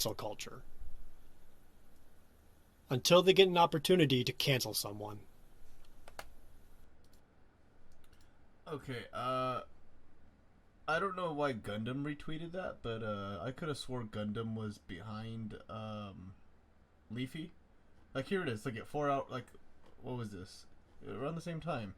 cancel culture until they get an opportunity to cancel someone. Okay, I don't know why Gundam retweeted that, but I could have swore Gundam was behind Leafy. Like here it is. Like at 4 hours. Like what was this? Around the same time.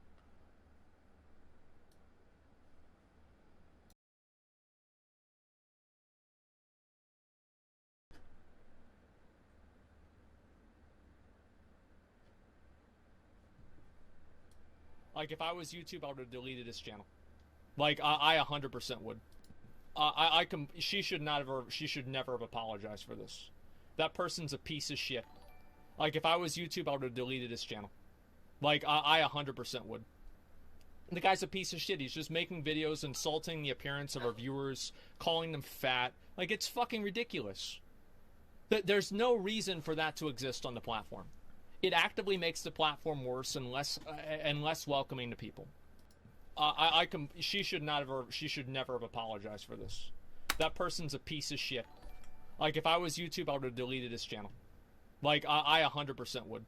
Like, if I was YouTube, I would have deleted his channel. Like, I 100% would. She should not have. She should never have apologized for this. That person's a piece of shit. Like, if I was YouTube, I would have deleted his channel. Like, I 100% would. The guy's a piece of shit. He's just making videos insulting the appearance of our viewers, calling them fat. Like, it's fucking ridiculous. There's no reason for that to exist on the platform. It actively makes the platform worse and less welcoming to people. She should not have. She should never have apologized for this. That person's a piece of shit. Like, if I was YouTube, I would have deleted his channel. Like, I 100% would.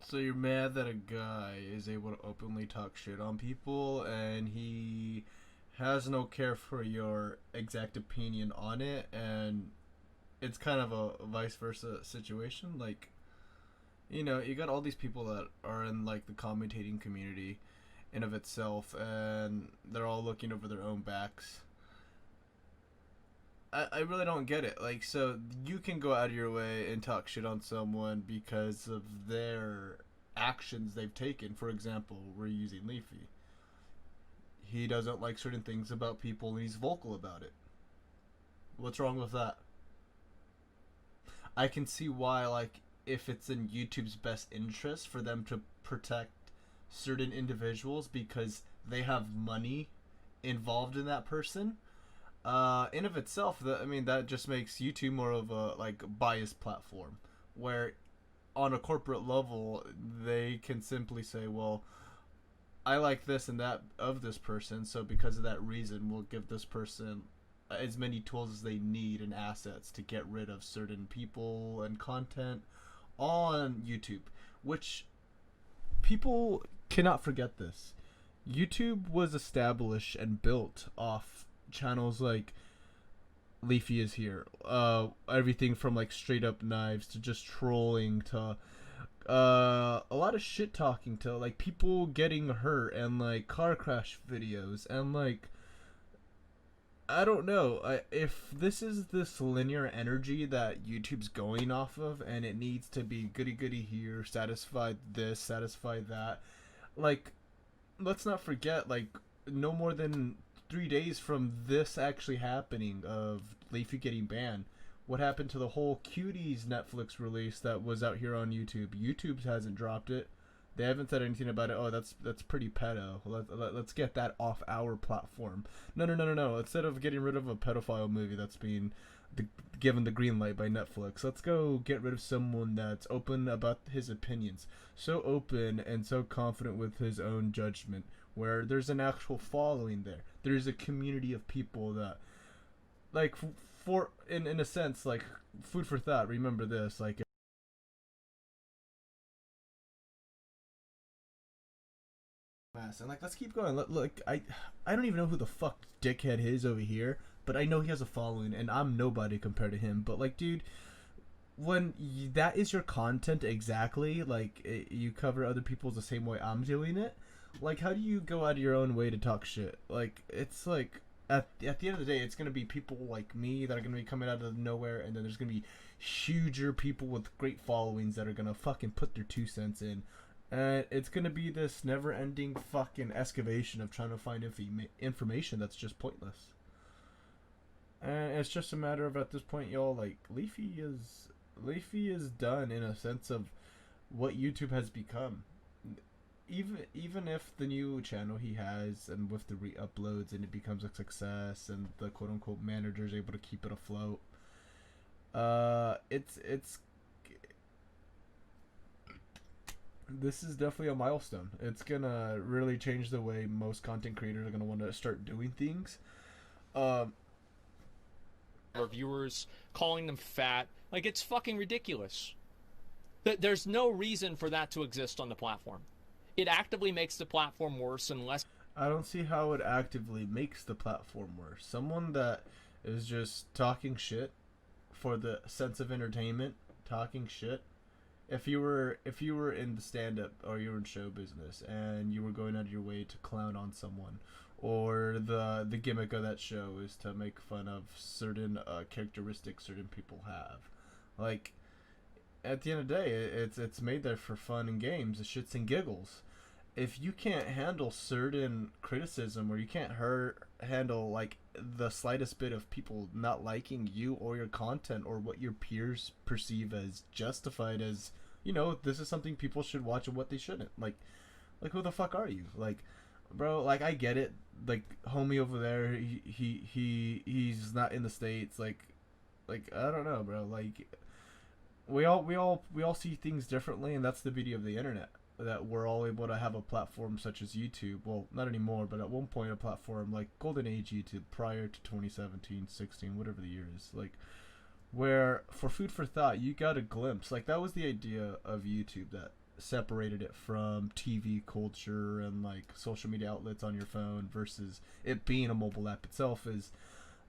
So you're mad that a guy is able to openly talk shit on people and he has no care for your exact opinion on it, and it's kind of a vice versa situation. Like, you know, you got all these people that are in like the commentating community in of itself, and they're all looking over their own backs. I really don't get it. Like, so you can go out of your way and talk shit on someone because of their actions they've taken. For example, we're using Leafy. He doesn't like certain things about people and he's vocal about it. What's wrong with that? I can see why, like, if it's in YouTube's best interest for them to protect certain individuals because they have money involved in that person, in of itself, I mean, that just makes YouTube more of a like biased platform where on a corporate level they can simply say, well, I like this and that of this person, so because of that reason we'll give this person as many tools as they need and assets to get rid of certain people and content on YouTube, which people cannot forget this. YouTube was established and built off channels like Leafy is here. Everything from like straight up knives to just trolling to a lot of shit talking to like people getting hurt and like car crash videos and like I don't know. If this is this linear energy that YouTube's going off of, and it needs to be goody goody here, satisfy this, satisfy that, like, let's not forget, like, no more than 3 days from this actually happening of Leafy getting banned, what happened to the whole Cuties Netflix release that was out here on YouTube? YouTube hasn't dropped it. They haven't said anything about it. Oh, that's pretty pedo. Let's get that off our platform. No. Instead of getting rid of a pedophile movie that's being given the green light by Netflix, let's go get rid of someone that's open about his opinions. So open and so confident with his own judgment, where there's an actual following there. There's a community of people that, like, for in a sense, like, food for thought. Remember this, like. And like, let's keep going. Look, I don't even know who the fuck dickhead is over here, but I know he has a following, and I'm nobody compared to him. But like, dude, when that is your content exactly, like you cover other people's the same way I'm doing it. Like, how do you go out of your own way to talk shit? Like, it's like at the end of the day, it's gonna be people like me that are gonna be coming out of nowhere, and then there's gonna be huger people with great followings that are gonna fucking put their 2 cents in. And it's gonna be this never-ending fucking excavation of trying to find information that's just pointless. And it's just a matter of, at this point, y'all, like, Leafy is done in a sense of what YouTube has become. Even if the new channel he has and with the re-uploads and it becomes a success and the quote-unquote manager is able to keep it afloat, it's this is definitely a milestone. It's gonna really change the way most content creators are gonna want to start doing things. Um, reviewers, calling them fat. Like, it's fucking ridiculous. There's no reason for that to exist on the platform. It actively makes the platform worse and less. I don't see how it actively makes the platform worse. Someone that is just talking shit for the sense of entertainment, talking shit. If you were in the stand-up or you were in show business and you were going out of your way to clown on someone, or the gimmick of that show is to make fun of certain characteristics certain people have, like, at the end of the day, it's made there for fun and games, the shits and giggles. If you can't handle certain criticism, or you can't handle like the slightest bit of people not liking you or your content, or what your peers perceive as justified as, you know, this is something people should watch and what they shouldn't, like who the fuck are you? Like, bro, like, I get it, like, homie over there, he's not in the States, like I don't know, bro, like, we all see things differently, and that's the beauty of the internet, that we're all able to have a platform such as YouTube. Well, not anymore, but at one point a platform like Golden Age YouTube, prior to 2017, 16, whatever the year is, like, where for food for thought you got a glimpse. Like, that was the idea of YouTube that separated it from TV culture and like social media outlets on your phone versus it being a mobile app itself, is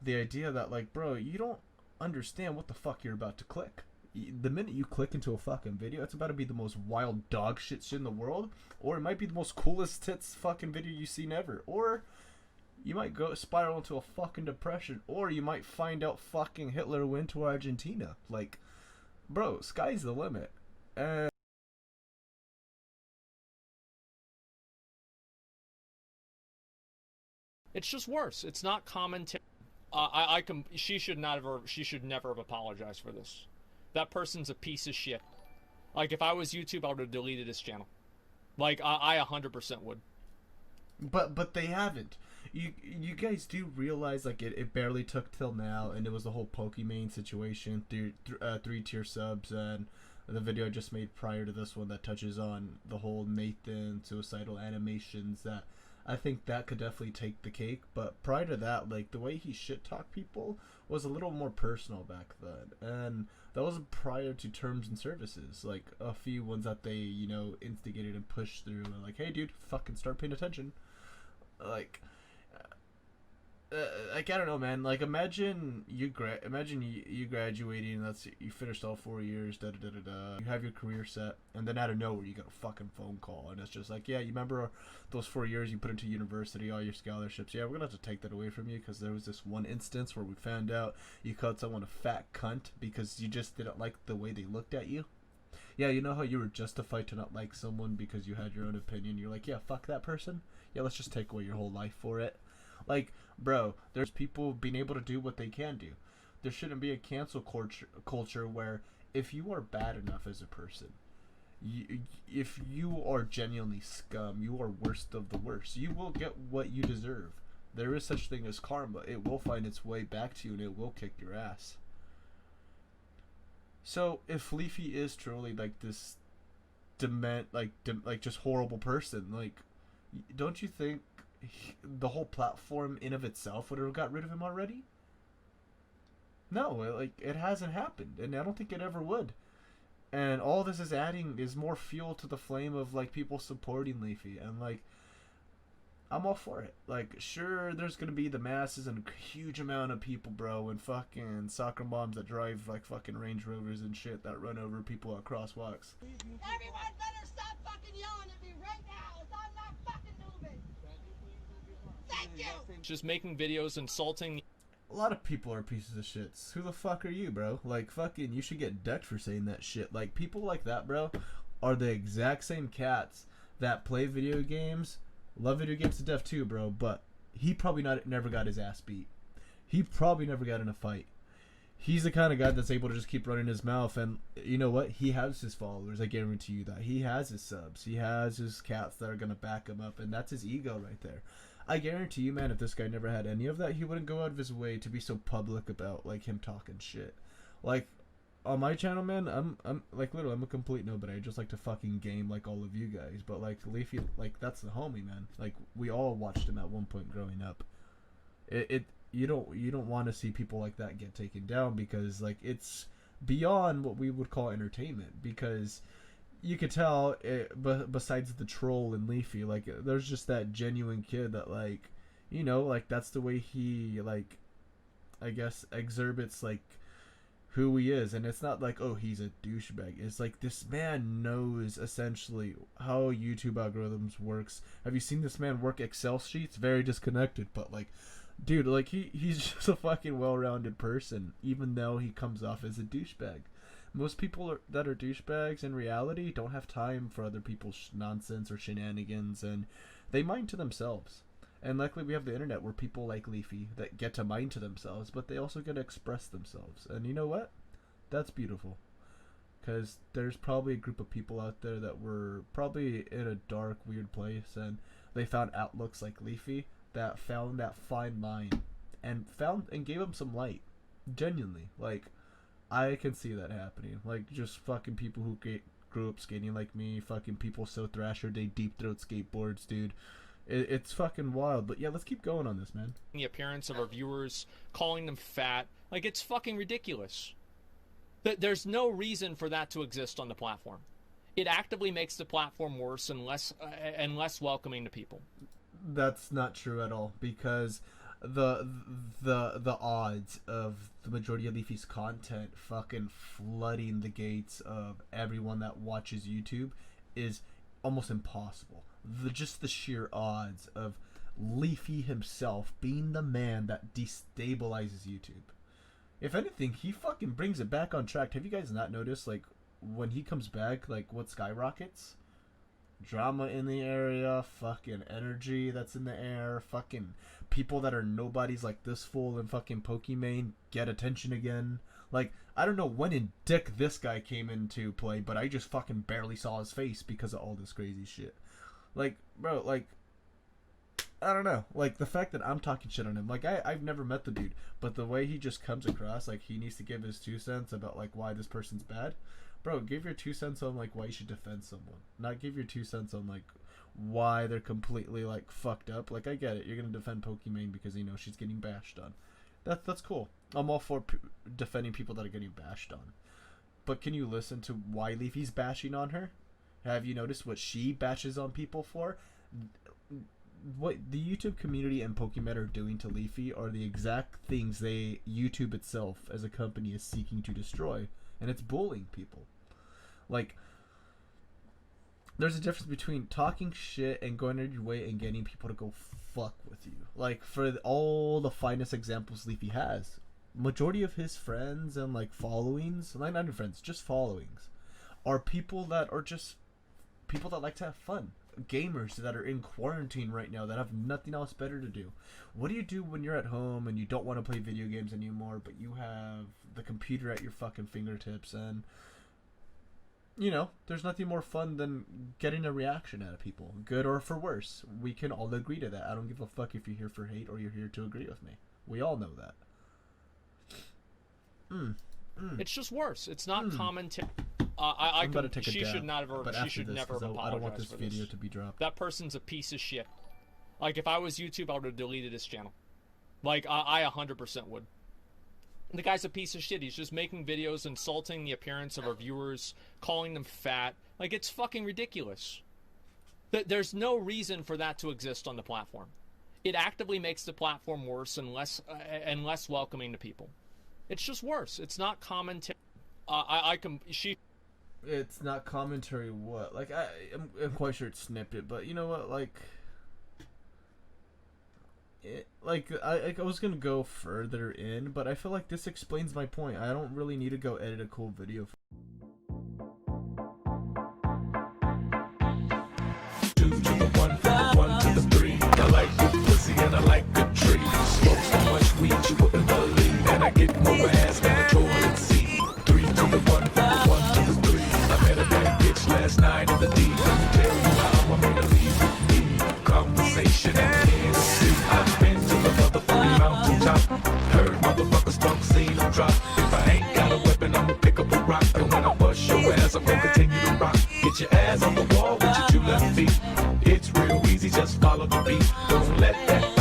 the idea that, like, bro, you don't understand what the fuck you're about to click. The minute you click into a fucking video, it's about to be the most wild dog shit in the world, or it might be the most coolest tits fucking video you've seen ever, or you might go spiral into a fucking depression, or you might find out fucking Hitler went to Argentina. Like, bro, sky's the limit. And It's just worse. It's not commentary. She should never have apologized for this. That person's a piece of shit. Like, if I was YouTube, I would have deleted his channel. Like, I 100% would. But they haven't. You guys do realize, like, it barely took till now, and it was the whole pokimane situation, 3-tier subs, and the video I just made prior to this one that touches on the whole Nathan suicidal animations, that I think that could definitely take the cake. But prior to that, like, the way he shit talked people was a little more personal back then, and that was prior to terms and services, like a few ones that they, you know, instigated and pushed through, and like, hey dude, fucking start paying attention. Like, I don't know, man. Like, imagine you graduating, that's, you finished all 4 years, you have your career set, and then out of nowhere you get a fucking phone call, and it's just like, yeah, you remember those 4 years you put into university, all your scholarships? Yeah, we're gonna have to take that away from you because there was this one instance where we found out you called someone a fat cunt because you just didn't like the way they looked at you. Yeah, you know how you were justified to not like someone because you had your own opinion? You're like, yeah, fuck that person. Yeah, let's just take away your whole life for it. Like, bro, there's people being able to do what they can do. There shouldn't be a cancel culture where if you are bad enough as a person, if you are genuinely scum, you are worst of the worst, you will get what you deserve. There is such thing as karma. It will find its way back to you, and it will kick your ass. So if Leafy is truly like this just horrible person, like, don't you think the whole platform in of itself would have got rid of him already? No, like, it hasn't happened, and I don't think it ever would. And all this is adding is more fuel to the flame of, like, people supporting Leafy, and, like, I'm all for it. Like, sure, there's gonna be the masses and a huge amount of people, bro, and fucking soccer moms that drive, like, fucking Range Rovers and shit that run over people at crosswalks. Everyone better stop fucking yelling at me right now, as I'm not fucking moving. Thank you! Just making videos insulting. A lot of people are pieces of shits. Who the fuck are you, bro? Like, fucking, you should get decked for saying that shit. Like, people like that, bro, are the exact same cats that play video games, love video games to death too, bro, but he probably never got his ass beat. He probably never got in a fight. He's the kind of guy that's able to just keep running his mouth, and you know what? He has his followers, I guarantee you that. He has his subs. He has his cats that are gonna back him up, and that's his ego right there. I guarantee you, man, if this guy never had any of that, he wouldn't go out of his way to be so public about, like, him talking shit. Like, on my channel, man, I'm like, literally, I'm a complete nobody. I just like to fucking game like all of you guys. But, like, Leafy, like, that's the homie, man. Like, we all watched him at one point growing up. you don't want to see people like that get taken down, because like it's beyond what we would call entertainment, because you could tell besides the troll and Leafy, like there's just that genuine kid that, like, you know, like that's the way he, like, I guess exhibits like who he is. And it's not like, oh, he's a douchebag. It's like this man knows essentially how YouTube algorithms works. Have you seen this man work Excel sheets? Very disconnected, but like, dude, like he's just a fucking well-rounded person, even though he comes off as a douchebag. Most people that are douchebags in reality don't have time for other people's nonsense or shenanigans, and they mind to themselves. And luckily we have the internet where people like Leafy that get to mind to themselves, but they also get to express themselves. And you know what? That's beautiful. Because there's probably a group of people out there that were probably in a dark, weird place, and they found outlooks like Leafy that found that fine line and gave them some light. Genuinely. Like, I can see that happening. Like, just fucking people who grew up skating like me, fucking people so thrasher they deep throat skateboards, dude. It's fucking wild. But yeah, let's keep going on this, man. The appearance of our viewers, calling them fat, like, it's fucking ridiculous. There's no reason for that to exist on the platform. It actively makes the platform worse and less welcoming to people. That's not true at all, because the odds of the majority of Leafy's content fucking flooding the gates of everyone that watches YouTube is almost impossible. Just the sheer odds of Leafy himself being the man that destabilizes YouTube. If anything, he fucking brings it back on track. Have you guys not noticed, like, when he comes back, like, what skyrockets? Drama in the area, fucking energy that's in the air, fucking people that are nobodies like this fool and fucking Pokimane get attention again. Like, I don't know when in dick this guy came into play, but I just fucking barely saw his face because of all this crazy shit. Like, bro, like, I don't know. Like, the fact that I'm talking shit on him, like, I've never met the dude, but the way he just comes across, like, he needs to give his 2 cents about, like, why this person's bad. Bro, give your 2 cents on, like, why you should defend someone. Not give your 2 cents on, like, why they're completely, like, fucked up. Like, I get it. You're gonna defend Pokimane because, you know, she's getting bashed on. That's cool. I'm all for defending people that are getting bashed on. But can you listen to why Leafy's bashing on her? Have you noticed what she bashes on people for? What the YouTube community and Pokimane are doing to Leafy are the exact things YouTube itself as a company is seeking to destroy. And it's bullying people. Like, there's a difference between talking shit and going out of your way and getting people to go fuck with you. Like, for all the finest examples Leafy has, majority of his friends and, like, followings, not even friends, just followings, are people that are just people that like to have fun. Gamers that are in quarantine right now that have nothing else better to do. What do you do when you're at home and you don't want to play video games anymore, but you have the computer at your fucking fingertips, and you know, there's nothing more fun than getting a reaction out of people, good or for worse. We can all agree to that. I don't give a fuck if you're here for hate or you're here to agree with me. We all know that. It's just worse. It's not commentary. I'm about to take a she dab, should not have. She should never have apologized. I don't want this for video this. to be dropped. That person's a piece of shit. Like, if I was YouTube, I would have deleted his channel. Like, I 100% would. The guy's a piece of shit. He's just making videos insulting the appearance of our viewers, calling them fat. Like, it's fucking ridiculous. There's no reason for that to exist on the platform. It actively makes the platform worse and less welcoming to people. It's just worse. It's not commentary. It's not commentary. What? Like, I'm quite sure it's snippet, but you know what? I was gonna go further in, but I feel like this explains my point. I don't really need to go edit a cool video. 2 to the 1, from the 1 to the 3. I like good pussy and I like good trees. Smoke so much weed you wouldn't believe, and I get more ass than a toilet seat. 3 to the 1, from the 1 to the 3. I met a bad bitch last night in the D. Let me tell you how I made her leave with me. Conversation and Tennessee. I've been to the motherfucking mountaintop. Heard motherfuckers talk, seen them drop. If I ain't got a weapon, I'ma pick up a rock. And when I bust your ass, I'm gonna continue to rock. Get your ass on the wall with your 2 left feet. It's real easy, just follow the beat. Don't let that